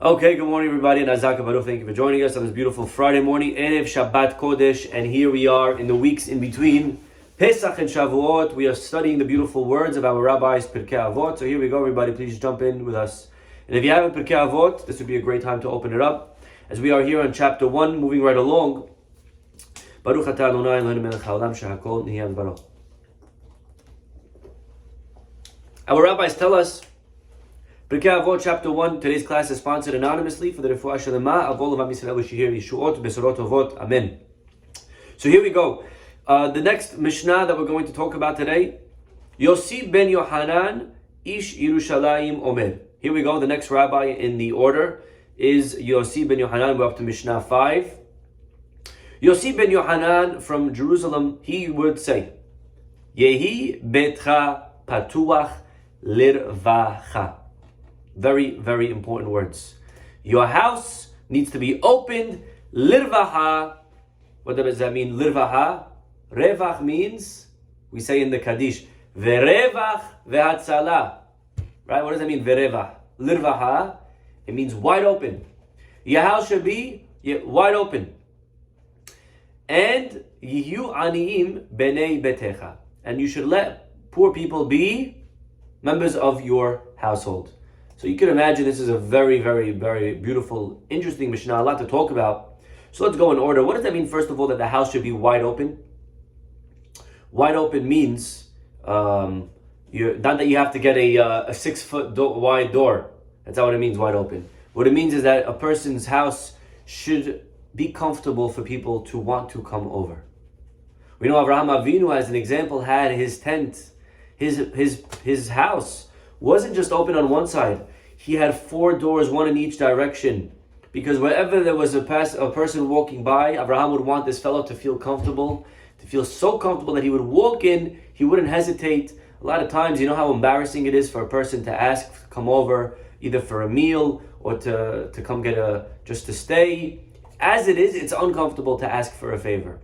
Okay, good morning everybody, and Azaka Baruch, thank you for joining us on this beautiful Friday morning, Erev Shabbat Kodesh, and here we are in the weeks in between Pesach and Shavuot. We are studying the beautiful words of our rabbis, Pirkei Avot. So here we go everybody, please jump in with us. And if you have a Pirkei Avot, this would be a great time to open it up, as we are here on chapter 1, moving right along. Baruch atah Adonai Eloheinu melech haolam shehakol nihiyeh b'dvaro. Our rabbis tell us, Pirkei Avot, chapter 1, today's class is sponsored anonymously for the Refuah Shalema of all of Am Yisrael Shehir Yeshuot Besorot Tovot. Amen. So here we go. The next Mishnah that we're going to talk about today, Yossi ben Yohanan Ish Yerushalayim Omer. Here we go. The next rabbi in the order is Yossi ben Yohanan. We're up to Mishnah 5. Yossi ben Yohanan from Jerusalem, he would say, Yehi betcha patuach lirvacha. Very, very important words. Your house needs to be opened. Lirvaha. What does that mean? Lirvaha. Revach means, we say in the Kaddish, verevach vehatzala. Right? What does that mean? Verevach. Lirvaha. It means wide open. Your house should be wide open. And yihu aniyim benei betecha. And you should let poor people be members of your household. So you can imagine this is a very, very, very beautiful, interesting Mishnah, a lot to talk about. So let's go in order. What does that mean, first of all, that the house should be wide open? Wide open means not that you have to get a 6-foot wide door. That's not what it means, wide open. What it means is that a person's house should be comfortable for people to want to come over. We know Avraham Avinu, as an example, had his tent, his house wasn't just open on one side. He had 4 doors, one in each direction. Because wherever there was a person walking by, Abraham would want this fellow to feel comfortable, to feel so comfortable that he would walk in, he wouldn't hesitate. A lot of times, you know how embarrassing it is for a person to ask to come over, either for a meal or to come just to stay. As it is, it's uncomfortable to ask for a favor.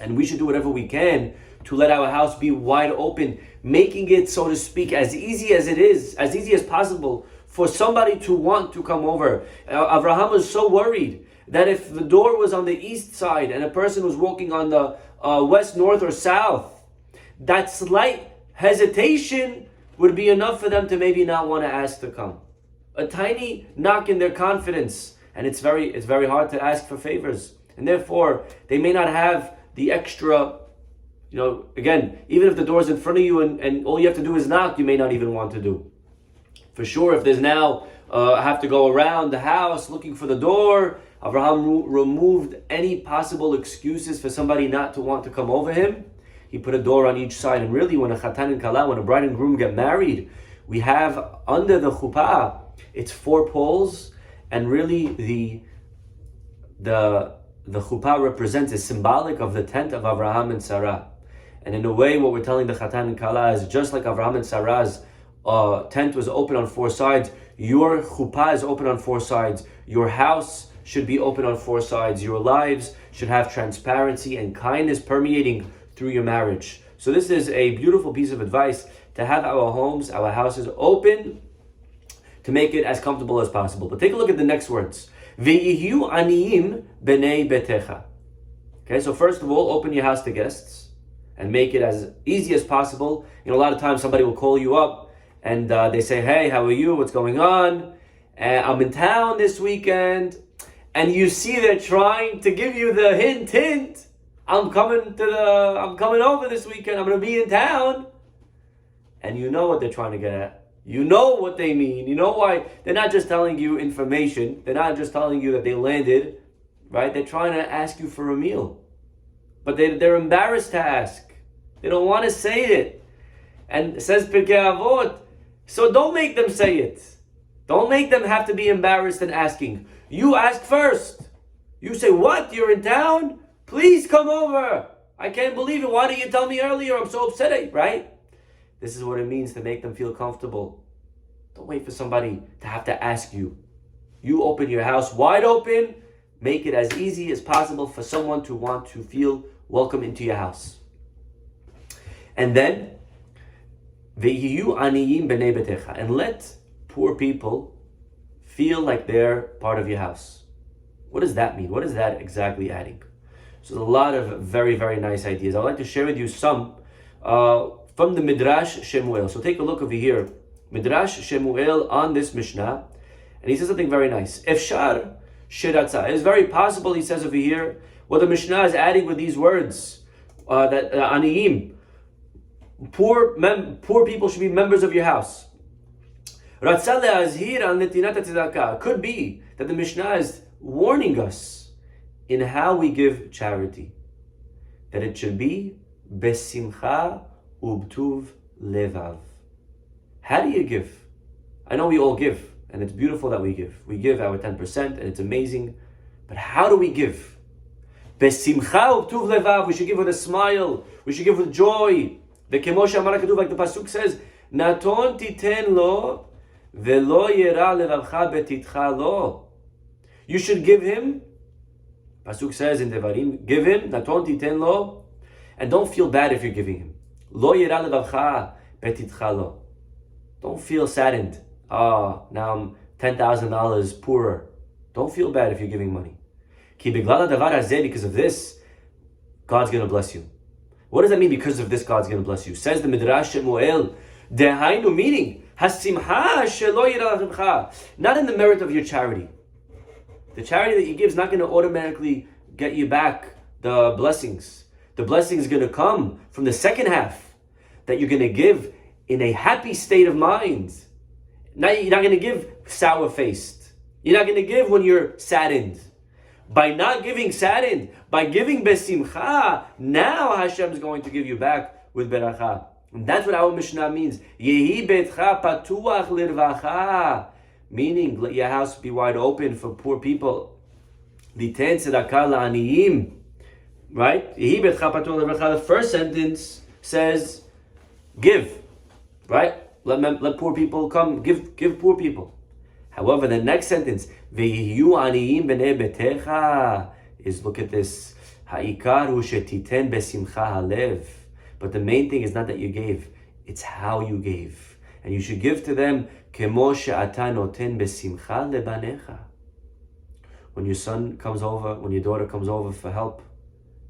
And we should do whatever we can to let our house be wide open, making it, so to speak, as easy as it is, as easy as possible for somebody to want to come over. Avraham was so worried that if the door was on the east side and a person was walking on the west, north, or south, that slight hesitation would be enough for them to maybe not want to ask to come. A tiny knock in their confidence, and it's very hard to ask for favors. And therefore, they may not have the extra, again, even if the door's in front of you and all you have to do is knock, you may not even want to do. For sure, if there's now, have to go around the house looking for the door, Abraham removed any possible excuses for somebody not to want to come over him. He put a door on each side. And really, when a chatan and kala, when a bride and groom get married, we have under the chuppah, it's 4 poles, and really the chuppah represents, is symbolic of the tent of Abraham and Sarah. And in a way, what we're telling the chatan and kala is just like Abraham and Sarah's tent was open on 4 sides, your chuppah is open on 4 sides. Your house should be open on 4 sides. Your lives should have transparency and kindness permeating through your marriage. So this is a beautiful piece of advice, to have our homes, our houses open, to make it as comfortable as possible. But take a look at the next words. Ve'yihu aniyim b'nei betecha. Okay, so first of all, open your house to guests and make it as easy as possible. A lot of times somebody will call you up and they say, hey, how are you? What's going on? I'm in town this weekend. And you see they're trying to give you the hint. I'm coming over this weekend. I'm going to be in town. And you know what they're trying to get at. You know what they mean. You know why. They're not just telling you information. They're not just telling you that they landed, right? They're trying to ask you for a meal. But they're embarrassed to ask. They don't want to say it. And it says Pirkei Avot, so don't make them say it. Don't make them have to be embarrassed in asking. You ask first. You say, what? You're in town? Please come over. I can't believe it. Why didn't you tell me earlier? I'm so upset, right? This is what it means to make them feel comfortable. Don't wait for somebody to have to ask you. You open your house wide open. Make it as easy as possible for someone to want to feel welcome into your house. And then, ve'yihu aniyim b'nei betecha, and let poor people feel like they're part of your house. What does that mean? What is that exactly adding? So there's a lot of very, very nice ideas. I'd like to share with you some from the Midrash Shemuel. So take a look over here. Midrash Shemuel on this Mishnah. And he says something very nice. Efshar shiratza. It's very possible, he says over here, what the Mishnah is adding with these words, that aniyim, poor people should be members of your house. Ratza le'azhir al netinat tzedakah. Could be that the Mishnah is warning us in how we give charity, that it should be besimcha ubtuv levav. How do you give? I know we all give, and it's beautiful that we give. We give our 10%, and it's amazing. But how do we give? Besimcha ubtuv levav. We should give with a smile. We should give with joy. The kemosha amar katuv, like the pasuk says, naton titen lo velo yera levavcha betitcha lo. You should give him. Pasuk says in Devarim, give him, naton titen lo, and don't feel bad if you're giving him. Lo yera levavcha betitcha lo. Don't feel saddened. Now I'm $10,000 poorer. Don't feel bad if you're giving money. Ki beglal hadavar hazeh, because of this, God's going to bless you. What does that mean? Because of this, God's going to bless you. Says the Midrash Shemuel, dehainu, meaning hasimcha shelo yera levavcha, not in the merit of your charity. The charity that you give is not going to automatically get you back the blessings. The blessing is going to come from the second half, that you're going to give in a happy state of mind. Now you're not going to give sour-faced. You're not going to give when you're saddened. By not giving saddened, by giving besimcha, now Hashem is going to give you back with beracha. And that's what our Mishnah means. Yehi betcha patuach lirvacha. Meaning, let your house be wide open for poor people. Liten tzedakah la'aniyim. Right? The first sentence says, give. Right? Let poor people come. Give poor people. However, the next sentence, ve'yiyu aniyim b'nei betecha, is, look at this, ha'ikar hu shetiten besimcha halev. But the main thing is not that you gave, it's how you gave. And you should give to them kemo she'ata noten besimcha lebanecha. When your son comes over, when your daughter comes over for help,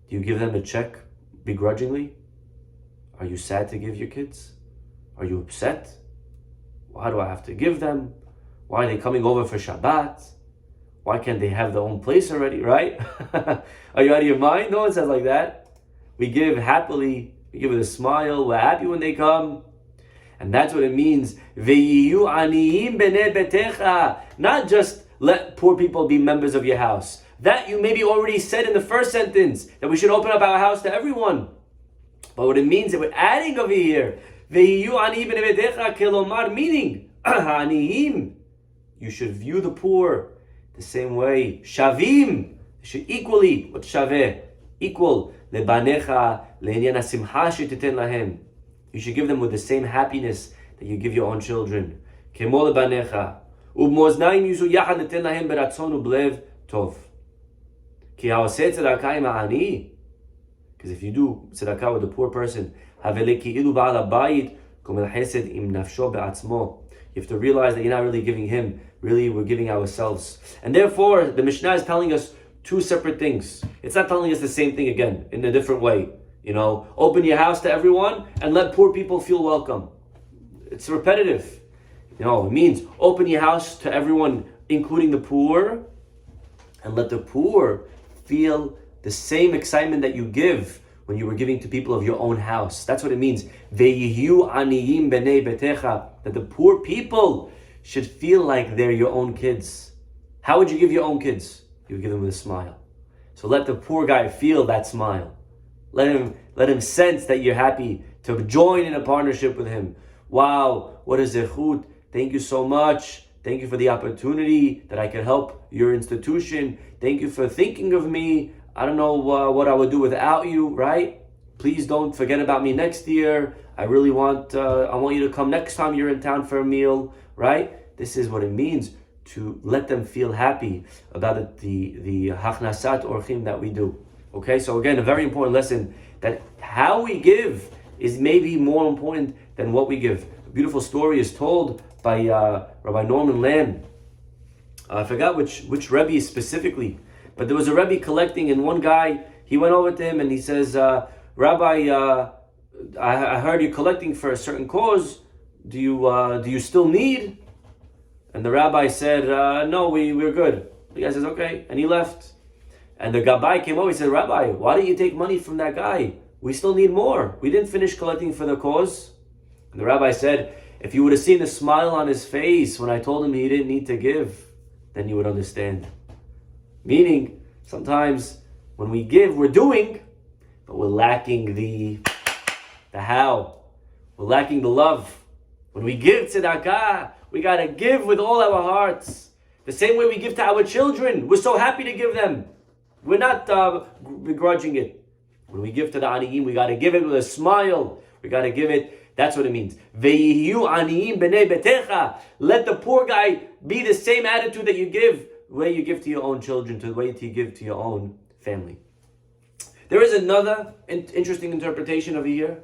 do you give them a check begrudgingly? Are you sad to give your kids? Are you upset? Why do I have to give them? Why are they coming over for Shabbat? Why can't they have their own place already, right? Are you out of your mind? No one says like that. We give happily, we give with a smile, we're happy when they come. And that's what it means. Ve'yiyu aniyim b'nei betecha. Not just let poor people be members of your house. That you maybe already said in the first sentence, that we should open up our house to everyone. But what it means that we're adding over here, ve'yiyu aniyim b'nei betecha kelomar, meaning, aniyim, you should view the poor the same way. Shavim, you should equally, what's shaveh? Equal. Lebanecha, le'inyan hasimcha shetiten lahem. You should give them with the same happiness that you give your own children. Kemo lebanecha. U'b'moznayim yuzu yachad neten lahem beratzon u'blev tov. Ki ha'oseh tzedakah im ha'ani. Because if you do tzedakah with the poor person, havele ki'ilu ba'al habayit komel chesed im nafsho be'atzmo. You have to realize that you're not really giving him. Really, we're giving ourselves. And therefore, the Mishnah is telling us two separate things. It's not telling us the same thing again, in a different way. You know, open your house to everyone and let poor people feel welcome. It's repetitive. You know, it means open your house to everyone, including the poor, and let the poor feel the same excitement that you give when you were giving to people of your own house. That's what it means. Ve'yiyu aniyim b'nei betecha. That the poor people should feel like they're your own kids. How would you give your own kids? You would give them with a smile. So let the poor guy feel that smile. Let him sense that you're happy to join in a partnership with him. Wow, what a zechut. Thank you so much. Thank you for the opportunity that I could help your institution. Thank you for thinking of me. I don't know what I would do without you, right? Please don't forget about me next year. I really want you to come next time you're in town for a meal, right? This is what it means to let them feel happy about the hachnasat orchim that we do. Okay, so again, a very important lesson that how we give is maybe more important than what we give. A beautiful story is told by Rabbi Norman Lamb. I forgot which Rebbe specifically, but there was a Rebbe collecting, and one guy, he went over to him and he says, Rabbi, I heard you're collecting for a certain cause. Do you still need? And the rabbi said, no, we're good. The guy says, okay, and he left. And the Gabbai came over, he said, Rabbi, why don't you take money from that guy? We still need more. We didn't finish collecting for the cause. And the rabbi said, if you would have seen the smile on his face when I told him he didn't need to give, then you would understand. Meaning, sometimes when we give, we're doing, but we're lacking the how. We're lacking the love. When we give tzedakah, we got to give with all our hearts. The same way we give to our children. We're so happy to give them. We're not begrudging it. When we give to the aniyim, we got to give it with a smile. We got to give it. That's what it means. Ve'yiyu aniyim b'nei betecha. Let the poor guy be the same attitude that you give, the way you give to your own children, to the way you give to your own family. There is another interesting interpretation over here.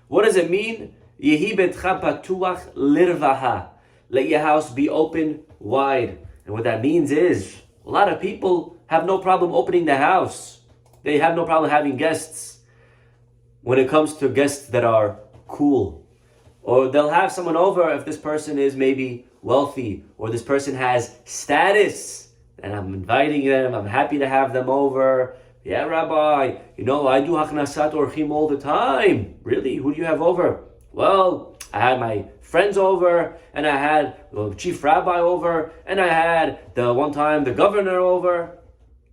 What does it mean? Yehi betcha patuach lirvaha. Let your house be open wide. And what that means is, a lot of people have no problem opening the house. They have no problem having guests. When it comes to guests that are cool, or they'll have someone over if this person is maybe wealthy, or this person has status, and I'm inviting them, I'm happy to have them over. Yeah, Rabbi, I do Hachnasat Orchim all the time. Really? Who do you have over? Well, I had my friends over, and I had the chief rabbi over, and I had one time the governor over.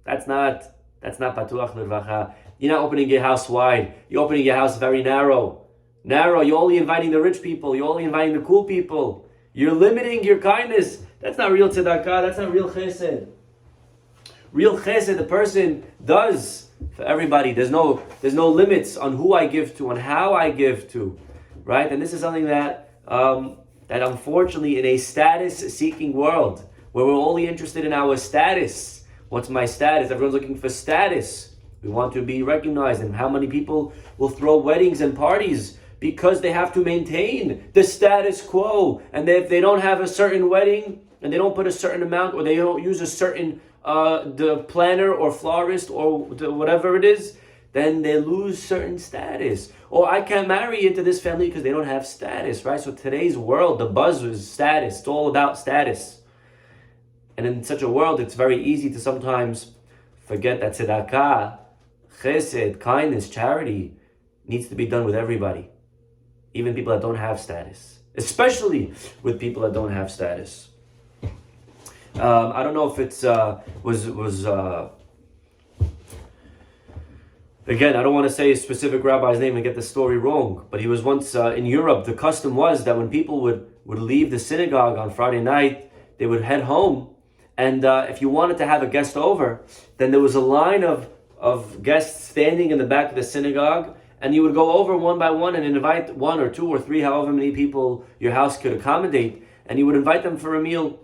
That's not patuach lirvacha. You're not opening your house wide. You're opening your house very narrow. You're only inviting the rich people. You're only inviting the cool people. You're limiting your kindness. That's not real tzedakah. That's not real chesed. Real chesed, the person does for everybody. There's no limits on who I give to, on how I give to. Right? And this is something that unfortunately in a status-seeking world, where we're only interested in our status. What's my status? Everyone's looking for status. We want to be recognized. And how many people will throw weddings and parties because they have to maintain the status quo. And if they don't have a certain wedding, and they don't put a certain amount, or they don't use a certain the planner or florist or whatever it is, then they lose certain status. Or I can't marry into this family because they don't have status, right? So today's world, the buzz is status. It's all about status. And in such a world, it's very easy to sometimes forget that tzedakah, chesed, kindness, charity needs to be done with everybody. Even people that don't have status. Especially with people that don't have status. I don't know if it's again, I don't want to say a specific rabbi's name and get the story wrong, but he was once in Europe. The custom was that when people would leave the synagogue on Friday night, they would head home, and if you wanted to have a guest over, then there was a line of guests standing in the back of the synagogue, and you would go over one by one and invite one or two or three, however many people your house could accommodate, and you would invite them for a meal.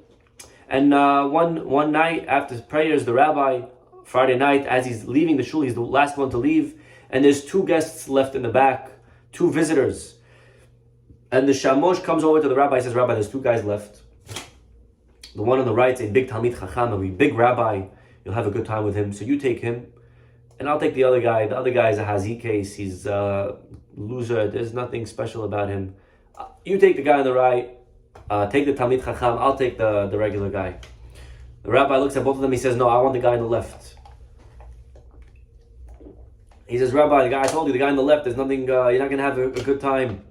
And one night after prayers, the rabbi, Friday night, as he's leaving the shul, he's the last one to leave, and there's two guests left in the back, two visitors. And the shamosh comes over to the rabbi and says, Rabbi, there's two guys left. The one on the right is a big Talmid Chacham, a big rabbi. You'll have a good time with him, so you take him, and I'll take the other guy. The other guy is a hazi case. He's a loser. There's nothing special about him. You take the guy on the right. Take the Talmid Chacham. I'll take the regular guy. The rabbi looks at both of them. He says, no, I want the guy on the left. He says, Rabbi, the guy, I told you, the guy on the left, there's nothing, you're not going to have a good time.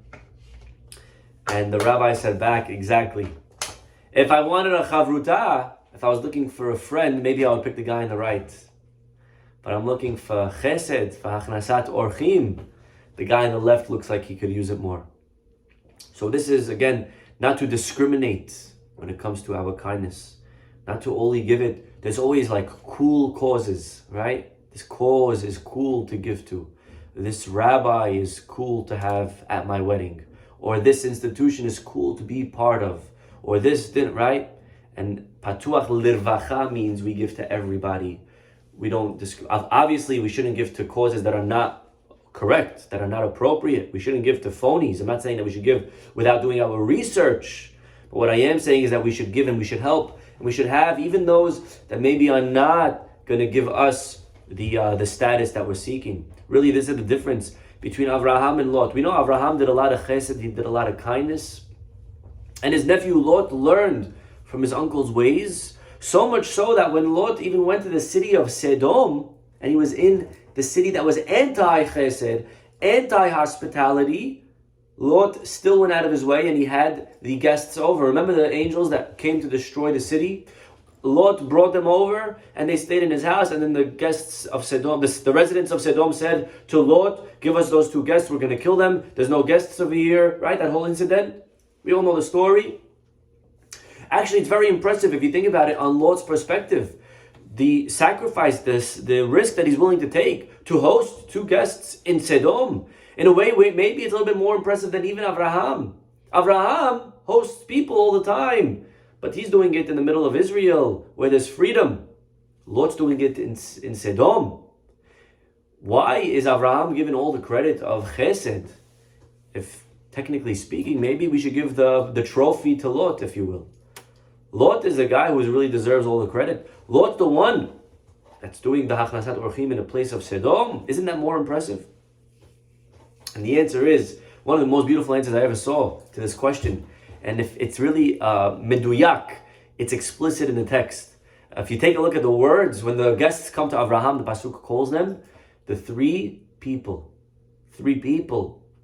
And the rabbi said back, exactly. If I wanted a chavruta, if I was looking for a friend, maybe I would pick the guy on the right. But I'm looking for chesed, for hachnasat orchim. The guy on the left looks like he could use it more. So this is, again, not to discriminate when it comes to our kindness. Not to only give it. There's always like cool causes, right? This cause is cool to give to. This rabbi is cool to have at my wedding. Or this institution is cool to be part of. Or this didn't, right? And patuach lirvacha means we give to everybody. We don't, obviously we shouldn't give to causes that are not correct, that are not appropriate. We shouldn't give to phonies. I'm not saying that we should give without doing our research. But what I am saying is that we should give and we should help And we should have even those that maybe are not going to give us the status that we're seeking. Really, this is the difference between Avraham and Lot. We know Avraham did a lot of chesed, he did a lot of kindness. And his nephew Lot learned from his uncle's ways, so much so that when Lot even went to the city of Sodom, and he was in the city that was anti-chesed, anti-hospitality, Lot still went out of his way and he had the guests over. Remember the angels that came to destroy the city? Lot brought them over and they stayed in his house, and then the guests of Sodom, the residents of Sodom said to Lot, give us those two guests, we're going to kill them. There's no guests over here, right? That whole incident. We all know the story. Actually, it's very impressive if you think about it on Lot's perspective. The sacrifice, the risk that he's willing to take to host two guests in Sodom. In a way, maybe it's a little bit more impressive than even Avraham. Avraham hosts people all the time, but he's doing it in the middle of Israel, where there's freedom. Lot's doing it in Sodom. Why is Avraham given all the credit of chesed? If, technically speaking, maybe we should give the trophy to Lot, if you will. Lot is the guy who really deserves all the credit. Lot's the one that's doing the Hachnasat Orchim in a place of Sodom. Isn't that more impressive? And the answer is, one of the most beautiful answers I ever saw to this question. And if it's really meduyak, it's explicit in the text. If you take a look at the words, when the guests come to Avraham, the Pasuk calls them, the three people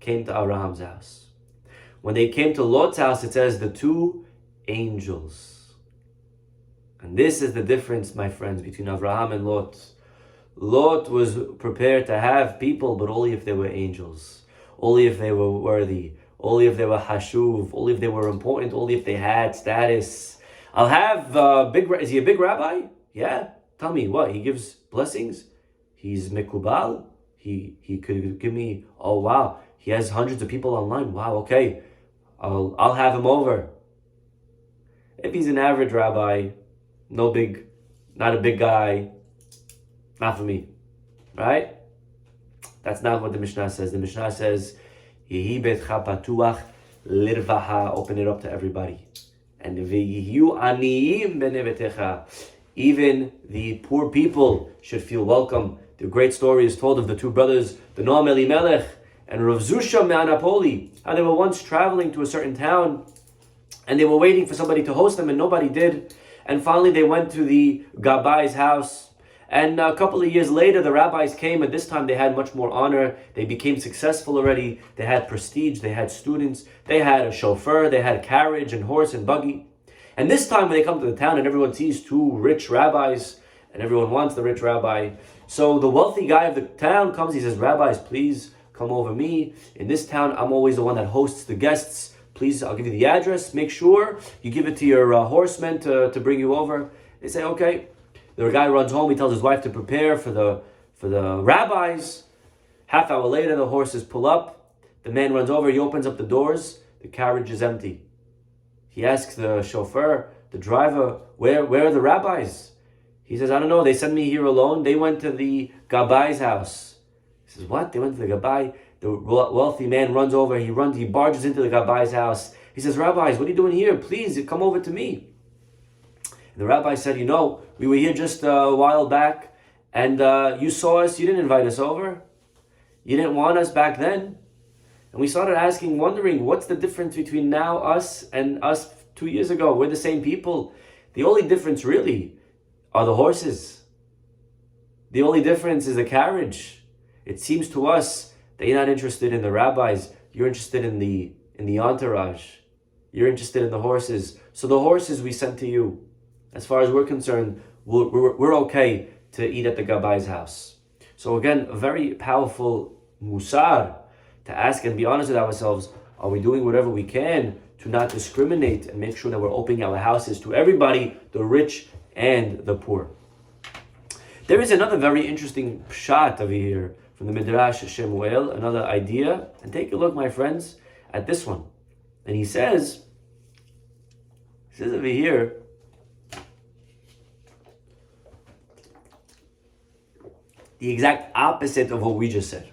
came to Abraham's house. When they came to Lot's house, it says the two angels. And this is the difference, my friends, between Avraham and Lot. Lot was prepared to have people, but only if they were angels. Only if they were worthy. Only if they were hashuv. Only if they were important. Only if they had status. I'll have is he a big rabbi? Yeah. Tell me, what? He gives blessings? He's mikubal? He could give me, oh wow, he has hundreds of people online. Wow, okay. I'll have him over. If he's an average rabbi, not a big guy, not for me, right? That's not what the Mishnah says. The Mishnah says, Yehi betcha patuach lirvaha, open it up to everybody. And v'yihu aniyim b'nei betecha, even the poor people should feel welcome. The great story is told of the two brothers, the Noam Elimelech and Rav Zusha Me'anapoli, how they were once traveling to a certain town, and they were waiting for somebody to host them, and nobody did. And finally they went to the Gabai's house. And a couple of years later, the rabbis came, and this time they had much more honor. They became successful already. They had prestige. They had students. They had a chauffeur. They had carriage and horse and buggy. And this time when they come to the town and everyone sees two rich rabbis, and everyone wants the rich rabbi, so the wealthy guy of the town comes, he says, rabbis, please come over me. In this town, I'm always the one that hosts the guests. Please, I'll give you the address. Make sure you give it to your horsemen to bring you over. They say, okay. The guy runs home. He tells his wife to prepare for the rabbis. Half hour later, the horses pull up. The man runs over. He opens up the doors. The carriage is empty. He asks the chauffeur, the driver, where are the rabbis? He says, I don't know. They sent me here alone. They went to the Gabai's house. He says, what? They went to the Gabai? The wealthy man runs over. He barges into the Gabai's house. He says, rabbis, what are you doing here? Please, come over to me. And the rabbi said, we were here just a while back, and you saw us. You didn't invite us over. You didn't want us back then. And we started wondering, what's the difference between now, us, and us 2 years ago? We're the same people. The only difference really are the horses. The only difference is the carriage. It seems to us that you're not interested in the rabbis. You're interested in the entourage. You're interested in the horses. So the horses we sent to you. As far as we're concerned, we're okay to eat at the Gabai's house. So again, a very powerful musar to ask and be honest with ourselves. Are we doing whatever we can to not discriminate and make sure that we're opening our houses to everybody, the rich and the poor? There is another very interesting pshat over here from the Midrash Shemuel, another idea. And take a look, my friends, at this one. And he says over here, the exact opposite of what we just said.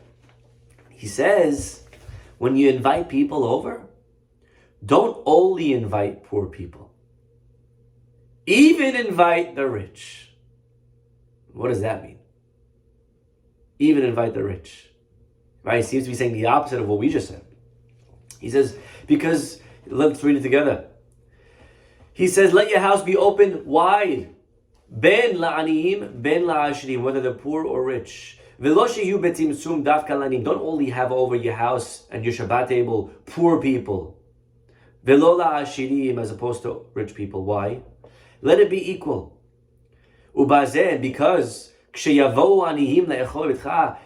He says, when you invite people over, don't only invite poor people. Even even invite the rich. What does that mean? Even invite the rich. Right? He seems to be saying the opposite of what we just said. He says, because, let's read it together. He says, let your house be open wide. Ben la'aniyim, ben la'ashirim, whether they're poor or rich. Don't only have over your house and your Shabbat table poor people. Velo la'ashirim, as opposed to rich people. Why? Let it be equal. Ubazeh, because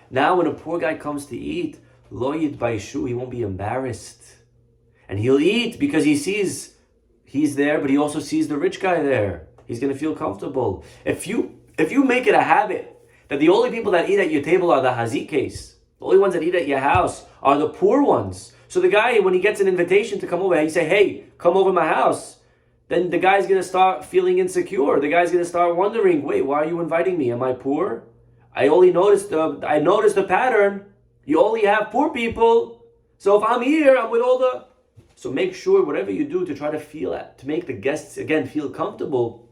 now when a poor guy comes to eat, lo yitbaishu, he won't be embarrassed. And he'll eat because he sees he's there, but he also sees the rich guy there. He's going to feel comfortable. If you make it a habit that the only people that eat at your table are the hazik case, the only ones that eat at your house are the poor ones. So the guy, when he gets an invitation to come over, he say, hey, come over my house. Then the guy's going to start feeling insecure. The guy's going to start wondering, wait, why are you inviting me? Am I poor? I noticed the pattern. You only have poor people. So if I'm here, I'm with all the... So make sure whatever you do to try to to make the guests, again, feel comfortable.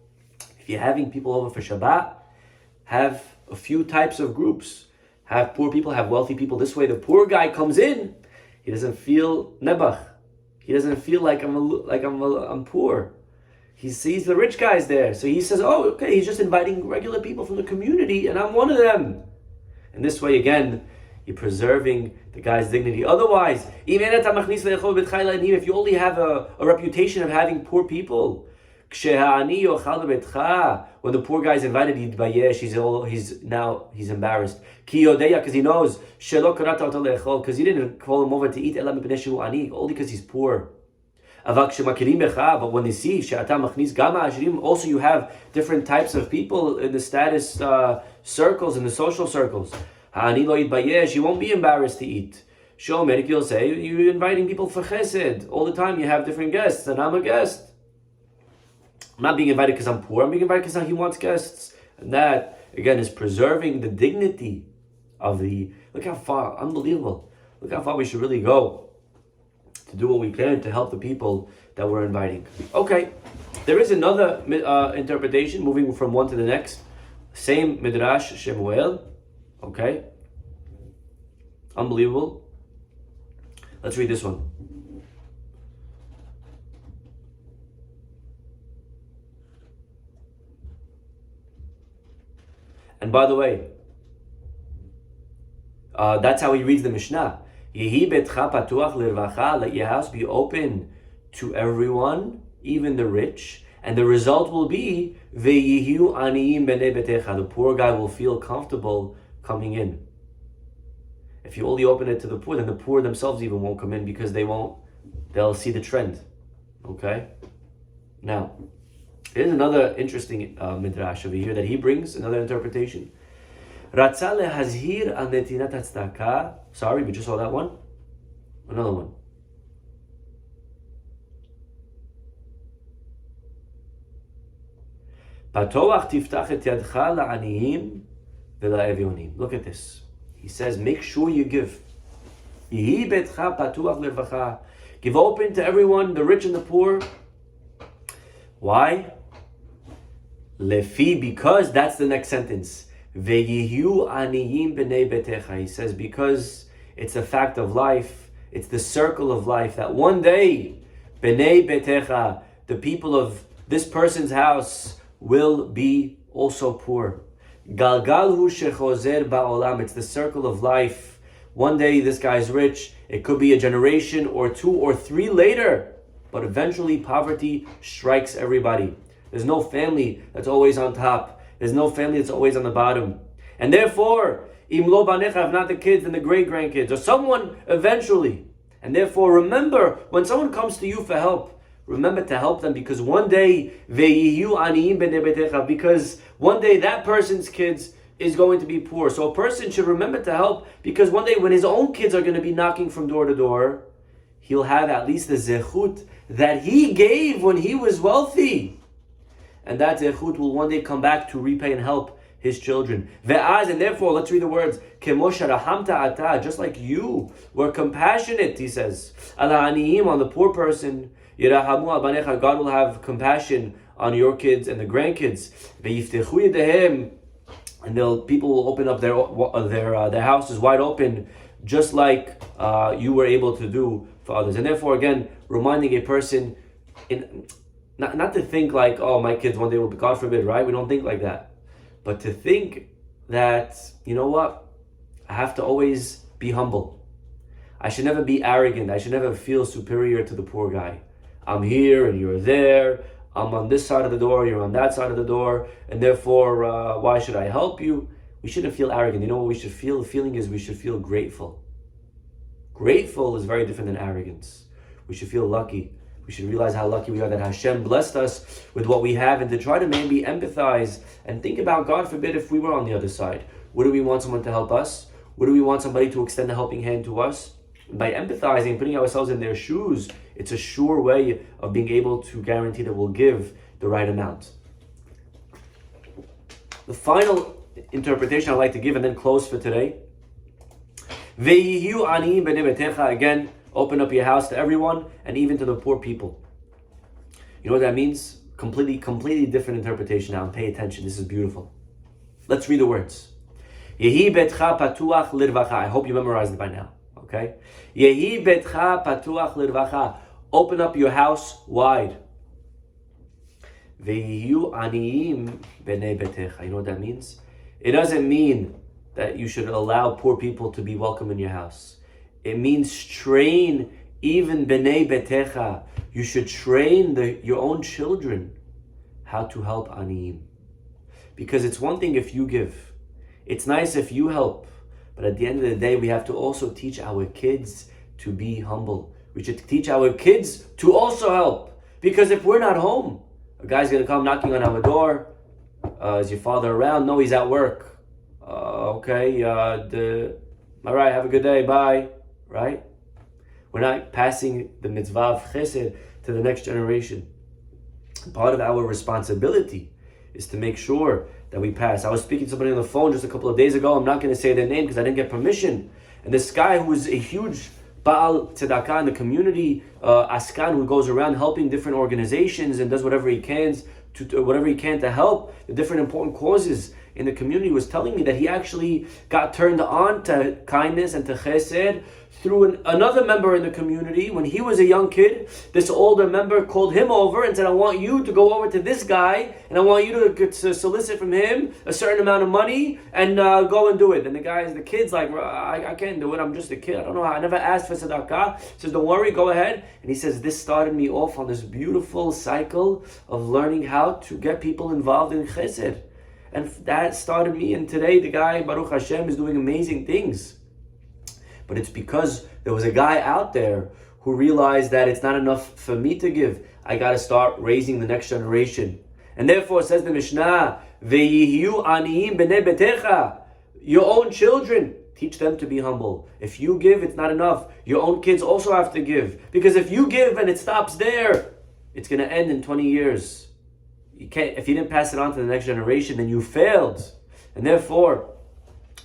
If you're having people over for Shabbat, have a few types of groups. Have poor people, have wealthy people. This way the poor guy comes in, he doesn't feel nebach. He doesn't feel like I'm poor. He sees the rich guys there. So he says, oh, okay, he's just inviting regular people from the community and I'm one of them. And this way, again, you're preserving the guy's dignity. Otherwise, if you only have a reputation of having poor people, when the poor guy is invited, he's embarrassed. Because he knows, because you didn't call him over to eat, only because he's poor. But when they see, also you have different types of people in the status circles, in the social circles. You won't be embarrassed to eat. Shomer, you'll say, you're inviting people for chesed. All the time you have different guests, and I'm a guest. I'm not being invited because I'm poor, I'm being invited because he wants guests. And that, again, is preserving the dignity of the... Look how far, unbelievable. Look how far we should really go to do what we can to help the people that we're inviting. Okay, there is another interpretation, moving from one to the next. Same Midrash Shemuel. Okay, unbelievable. Let's read this one. And by the way, that's how he reads the Mishnah. Yehi betcha patuach lirvacha, let your house be open to everyone, even the rich. And the result will be, ve'yihu aniyim b'nei betecha, the poor guy will feel comfortable coming in. If you only open it to the poor, then the poor themselves even won't come in because they'll see the trend. Okay? Now, here's another interesting midrash over here that he brings, another interpretation. Ratza lehazhir al netinat tzedakah. Sorry, we just saw that one. Another one. Patoach tiftach et yadcha la'aniyim v'la'evyonim. Look at this. He says, make sure you give. Yehi betcha patuach lirvacha. Give open to everyone, the rich and the poor. Why? Lefi, because that's the next sentence. Ve'yihu aniyim b'nei betecha. He says, because it's a fact of life, it's the circle of life, that one day, b'nei betecha, the people of this person's house will be also poor. Galgalhu shechozer ba'olam. It's the circle of life. One day this guy's rich. It could be a generation or two or three later. But eventually poverty strikes everybody. There's no family that's always on top. There's no family that's always on the bottom. And therefore, im lo banecha, if not the kids and the great-grandkids, or someone eventually. And therefore, remember, when someone comes to you for help, remember to help them, because one day, ve'yihu aniyim b'nei betecha, because one day that person's kids is going to be poor. So a person should remember to help, because one day when his own kids are going to be knocking from door to door, he'll have at least the zechut that he gave when he was wealthy. And that zechut will one day come back to repay and help his children. Ve'az, and therefore, let's read the words, Kemo sharahamta ata, just like you were compassionate, he says, ala aniyim, on the poor person, yirahamu al banecha, God will have compassion on your kids and the grandkids. And people will open up their houses wide open, just like you were able to do for others. And therefore, again, reminding a person not to think like, oh, my kids one day will be, God forbid, right? We don't think like that. But to think that, you know what? I have to always be humble. I should never be arrogant. I should never feel superior to the poor guy. I'm here and you're there. I'm on this side of the door, you're on that side of the door, and therefore, why should I help you? We shouldn't feel arrogant. You know what we should feel? The feeling is we should feel grateful. Grateful is very different than arrogance. We should feel lucky. We should realize how lucky we are that Hashem blessed us with what we have, and to try to maybe empathize and think about, God forbid, if we were on the other side. Would we want someone to help us? Would we want somebody to extend a helping hand to us? By empathizing, putting ourselves in their shoes, it's a sure way of being able to guarantee that we'll give the right amount. The final interpretation I'd like to give and then close for today. Again, open up your house to everyone and even to the poor people. You know what that means? Completely different interpretation now. And pay attention. This is beautiful. Let's read the words. Yehi betcha patuach lirvacha. I hope you memorized it by now. Okay? Yehi betcha patuach lirvacha. Open up your house wide. Vehiyu aniyim b'nei betecha. You know what that means? It doesn't mean that you should allow poor people to be welcome in your house. It means train even b'nei betecha. You should train your own children how to help aniyim. Because it's one thing if you give. It's nice if you help. But at the end of the day, we have to also teach our kids to be humble. We should teach our kids to also help. Because if we're not home, a guy's going to come knocking on our door. Is your father around? No, he's at work. Okay, all right, have a good day, bye. Right? We're not passing the mitzvah of chesed to the next generation. Part of our responsibility is to make sure that we pass. I was speaking to somebody on the phone just a couple of days ago. I'm not going to say their name because I didn't get permission. And this guy who is a huge Baal Tzedakah in the community, Askan, who goes around helping different organizations and does whatever he can to help the different important causes in the community, was telling me that he actually got turned on to kindness and to chesed through another member in the community. When he was a young kid, this older member called him over and said, I want you to go over to this guy and I want you to solicit from him a certain amount of money and go and do it. And the kid's like, I can't do it, I'm just a kid, I don't know how, I never asked for tzedakah. He says, don't worry, go ahead. And he says, this started me off on this beautiful cycle of learning how to get people involved in chesed. And that started me, and today the guy, Baruch Hashem, is doing amazing things. But it's because there was a guy out there who realized that it's not enough for me to give. I got to start raising the next generation. And therefore, says the Mishnah, Ve'yihiyu aniyim b'nei betecha. Your own children, teach them to be humble. If you give, it's not enough. Your own kids also have to give. Because if you give and it stops there, it's going to end in 20 years. If you didn't pass it on to the next generation, then you failed. And therefore,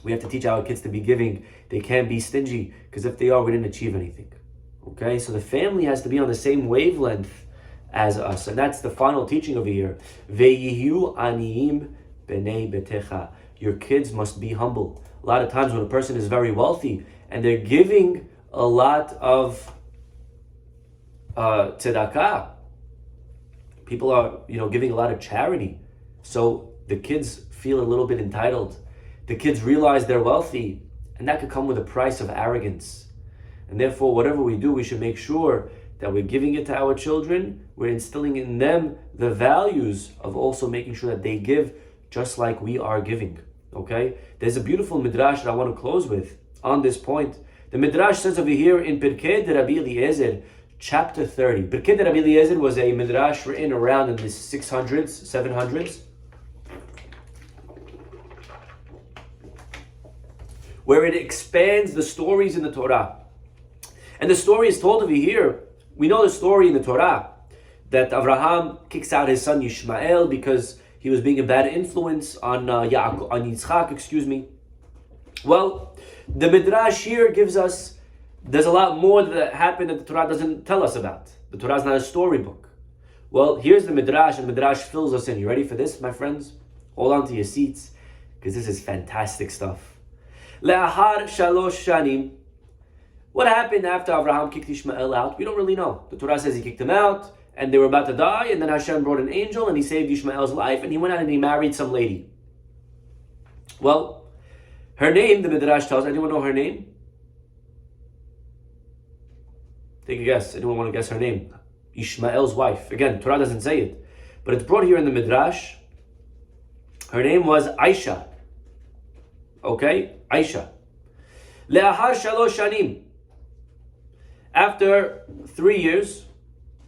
we have to teach our kids to be giving. They can't be stingy, because if they are, we didn't achieve anything. Okay, so the family has to be on the same wavelength as us, and that's the final teaching over here. Ve'yihiyu aniyim b'nei betecha. Your kids must be humble. A lot of times when a person is very wealthy and they're giving a lot of tzedakah, people are, giving a lot of charity. So the kids feel a little bit entitled. The kids realize they're wealthy, and that could come with a price of arrogance. And therefore, whatever we do, we should make sure that we're giving it to our children. We're instilling in them the values of also making sure that they give just like we are giving. Okay? There's a beautiful midrash that I want to close with on this point. The midrash says over here in Pirkei de Rabbi Eliezer, Chapter 30. Pirkei de Rabbi Eliezer was a midrash written around in the 600s, 700s, where it expands the stories in the Torah. And the story is told over here. We know the story in the Torah that Avraham kicks out his son Yishmael because he was being a bad influence on Yitzchak. Well, the midrash here gives us, there's a lot more that happened that the Torah doesn't tell us about. The Torah is not a storybook. Well, here's the Midrash, and the Midrash fills us in. You ready for this, my friends? Hold on to your seats, because this is fantastic stuff. Le'ahar shalosh shanim. What happened after Abraham kicked Ishmael out? We don't really know. The Torah says he kicked him out, and they were about to die, and then Hashem brought an angel, and he saved Ishmael's life, and he went out and he married some lady. Well, her name, the Midrash tells, anyone know her name? Take a guess. Anyone want to guess her name? Ishmael's wife. Again, Torah doesn't say it, but it's brought here in the Midrash. Her name was Aisha. Okay? Aisha. Le'ahar shalosh shanim. After 3 years,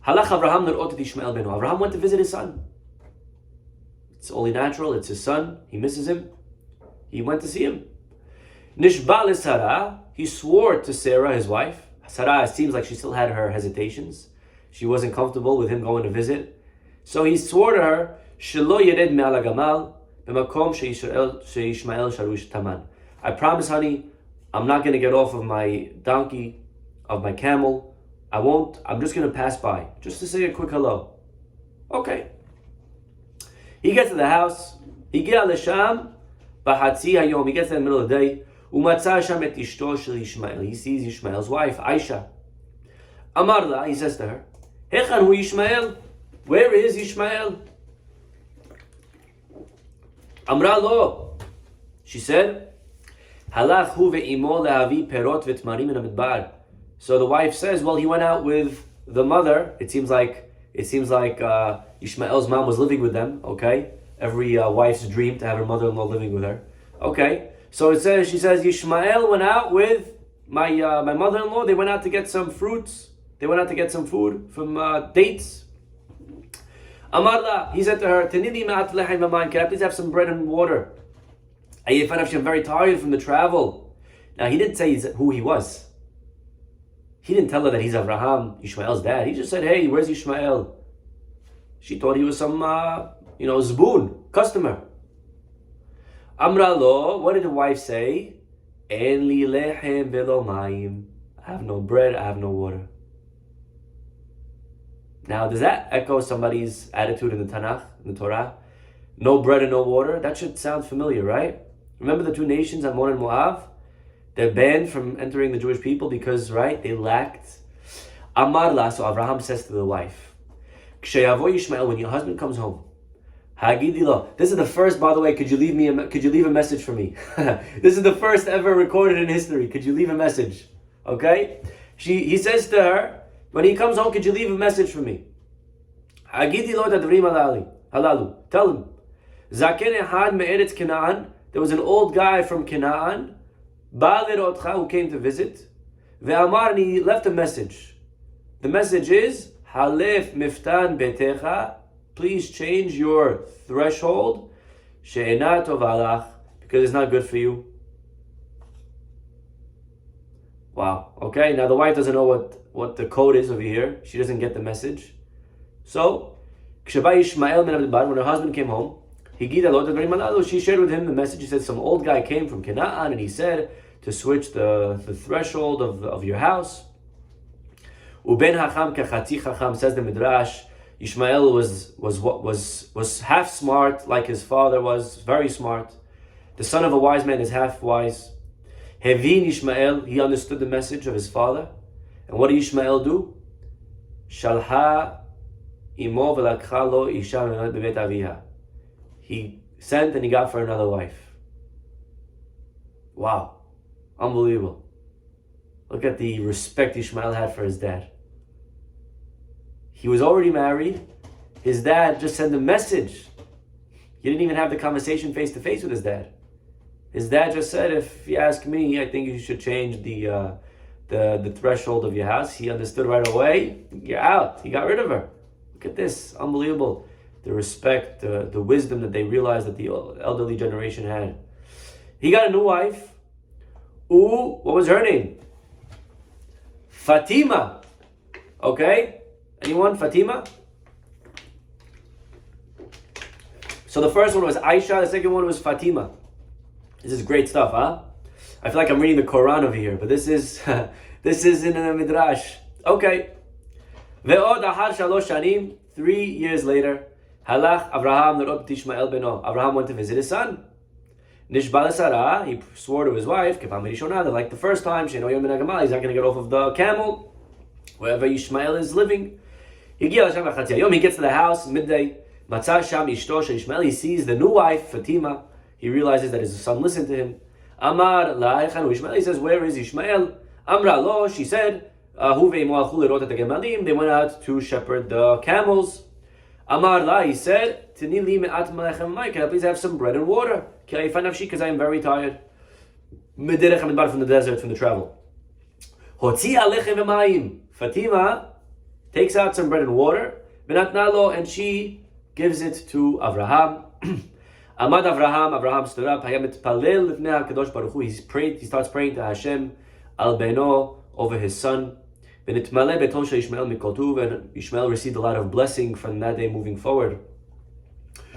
halach Avraham l'r'ot et Ishmael beno. Avraham went to visit his son. It's only natural. It's his son. He misses him. He went to see him. Nishba l'Sarah. He swore to Sarah, his wife. Sarah, it seems like she still had her hesitations. She wasn't comfortable with him going to visit. So he swore to her, Shelo yered me'al hagamal b'makom she'Ishmael sharush taman. I promise, honey, I'm not going to get off of my donkey, of my camel. I won't. I'm just going to pass by, just to say a quick hello. Okay. He gets to the house. He gets l'sham b'hatzi hayom. He gets there in the middle of the day. Umatzah sham et ishto shel Ishmael. He sees Ishmael's wife, Aisha. Amar la, he says to her, Hechan hu Ishmael? Where is Ishmael? Amra lo. She said, Halach hu ve'imo lehavi perot v'tmarim min hamidbar. So the wife says, well, he went out with the mother. It seems like Ishmael's mom was living with them. Okay, every wife's dream to have her mother-in-law living with her. Okay, so it says, she says, Ishmael went out with my mother-in-law. They went out to get some fruits. They went out to get some food from dates. Amarla, he said to her, Tenidi ma'at lehem v'mayim. Can I please have some bread and water? I'm very tired from the travel. Now he didn't say who he was. He didn't tell her that he's Avraham, Ishmael's dad. He just said, hey, where's Ishmael? She thought he was some, zboon, customer. Amra lo, what did the wife say? En li lehem velo mayim. I have no bread, I have no water. Now, does that echo somebody's attitude in the Tanakh, in the Torah? No bread and no water? That should sound familiar, right? Remember the two nations, Ammon and Moab? They're banned from entering the Jewish people because, right, they lacked. Amar la, so Avraham says to the wife, Ksheyavo Yishmael, when your husband comes home, Hagidi lo. This is the first, by the way, could you leave a message for me? This is the first ever recorded in history. Could you leave a message? Okay? He says to her, when he comes home, could you leave a message for me? Hagidi lo tadrim halalu. Tell him. Zaken ehad me'eretz Canaan. There was an old guy from Canaan, who came to visit. Ve'amar, and he left a message. The message is, Halef miftan betecha. Please change your threshold. She'ena tovalach, because it's not good for you. Wow. Okay, now the wife doesn't know what the code is over here. She doesn't get the message. So, Ishmael when her husband came home, she shared with him the message. He said some old guy came from Canaan and he said to switch the threshold of your house. Uben hacham kachati chacham, says the Midrash. Ishmael was half smart like his father was, very smart. The son of a wise man is half wise. Hevin Ishmael, he understood the message of his father. And what did Ishmael do? Shalha imo v'lakcha lo isha bebet aviha. He sent and he got for another wife. Wow. Unbelievable. Look at the respect Ishmael had for his dad. He was already married. His dad just sent a message. He didn't even have the conversation face to face with his dad. His dad just said, if you ask me, I think you should change the threshold of your house. He understood right away. You're out. He got rid of her. Look at this. Unbelievable. The respect, the wisdom that they realized that the elderly generation had. He got a new wife. What was her name? Fatima. Okay? Anyone? Fatima? So the first one was Aisha, the second one was Fatima. This is great stuff, huh? I feel like I'm reading the Quran over here, but this is in a Midrash. Okay. Ve'od ahar shalosh shanim, 3 years later, Halach Avraham Nerot Ishmael Beno. Avraham went to visit his son. Nishbal Sarah, he swore to his wife, like the first time, he's not going to get off of the camel, wherever Ishmael is living. He gets to the house, midday, he sees the new wife, Fatima. He realizes that his son listened to him. Amar la'echanu Ishmael, he says, where is Ishmael? Amra lo, she said, they went out to shepherd the camels. Amar la, he said, can I please have some bread and water? Because I am very tired. From the desert, from the travel. Fatima takes out some bread and water, and she gives it to Avraham. Amad Avraham stood up. He prayed. He starts praying to Hashem al beno, over his son. And Ishmael received a lot of blessing from that day moving forward.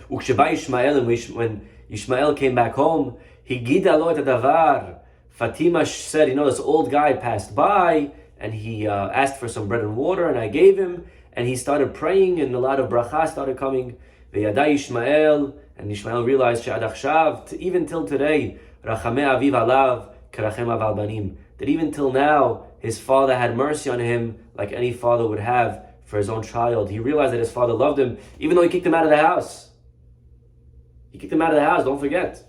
When Ishmael came back home, Fatima said, this old guy passed by and he asked for some bread and water, and I gave him, and he started praying, and a lot of bracha started coming. Ishmael, and Ishmael realized even till today, that even till now, his father had mercy on him like any father would have for his own child. He realized that his father loved him, even though he kicked him out of the house. He kicked him out of the house, don't forget.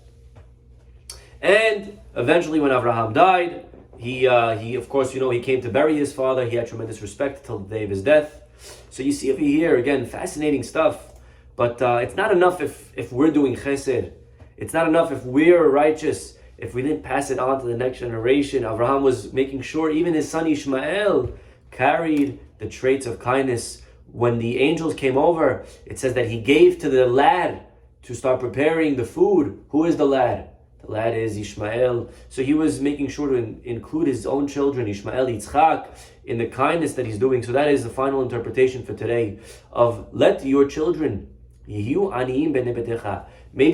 And eventually when Avraham died, he of course, he came to bury his father. He had tremendous respect till the day of his death. So you see over here, again, fascinating stuff. But it's not enough if we're doing chesed. It's not enough if we're righteous, if we didn't pass it on to the next generation. Avraham was making sure even his son Ishmael carried the traits of kindness. When the angels came over, it says that he gave to the lad to start preparing the food. Who is the lad? The lad is Ishmael. So he was making sure to include his own children, Ishmael, Yitzchak, in the kindness that he's doing. So that is the final interpretation for today of let your children, maybe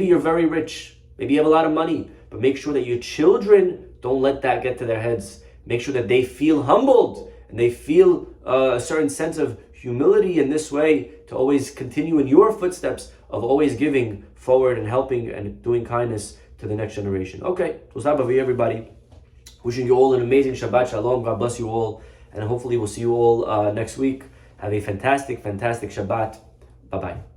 you're very rich, maybe you have a lot of money, but make sure that your children don't let that get to their heads. Make sure that they feel humbled and they feel a certain sense of humility in this way to always continue in your footsteps of always giving forward and helping and doing kindness to the next generation. Okay, everybody. Wishing you all an amazing Shabbat Shalom. God bless you all. And hopefully we'll see you all next week. Have a fantastic, fantastic Shabbat. Bye-bye.